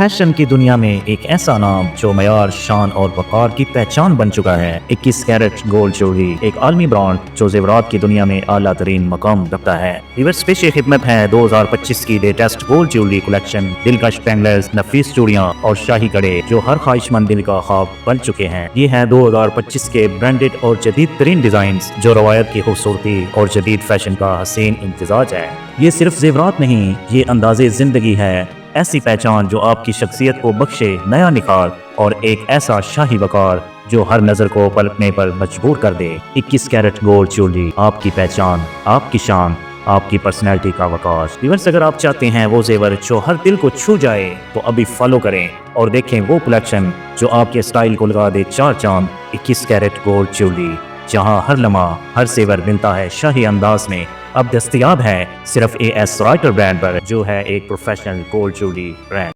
Fashion की दुनिया में एक ऐसा नाम जो मयार, शान और वक़ार की पहचान बन चुका है। 21 कैरेट गोल्ड ज्वेलरी एक आलमी ब्रांड जो जेवरात की दुनिया में आला तरीन मकाम रखता है। रिवर्स पेश खिदमत है 2025 की लेटेस्ट गोल्ड ज्वेलरी कलेक्शन। दिलकश बैंगल्स, नफीस चूड़ियां और शाही कड़े जो हर ख्वाहिशमंद दिल का ख्वाब बन चुके हैं। ये है 2025 के ब्रांडेड और जदीद तरीन डिजाइन जो रवायत की खूबसूरती और जदीद फैशन का हसीन इम्तिजाज है। ये सिर्फ जेवरात नहीं, ये अंदाज़े जिंदगी है, ऐसी पहचान जो आपकी शख्सियत को बख्शे नया निखार और एक ऐसा शाही वकार जो हर नजर को पलटने पर मजबूर कर दे। 21 कैरेट गोल्ड ज्वेलरी, आपकी पहचान, आपकी शान, आपकी पर्सनैलिटी का वकार। व्यूअर्स, अगर आप चाहते हैं वो जेवर जो हर दिल को छू जाए तो अभी फॉलो करें और देखें वो कलेक्शन जो आपके स्टाइल को लगा दे चार चांद। 21 कैरेट गोल्ड ज्वेलरी, जहां हर लम्हा हर जेवर मिलता है शाही अंदाज में, अब दस्तयाब है सिर्फ AS राइटर ब्रांड पर, जो है एक प्रोफेशनल गोल्ड ज्वेलरी ब्रांड।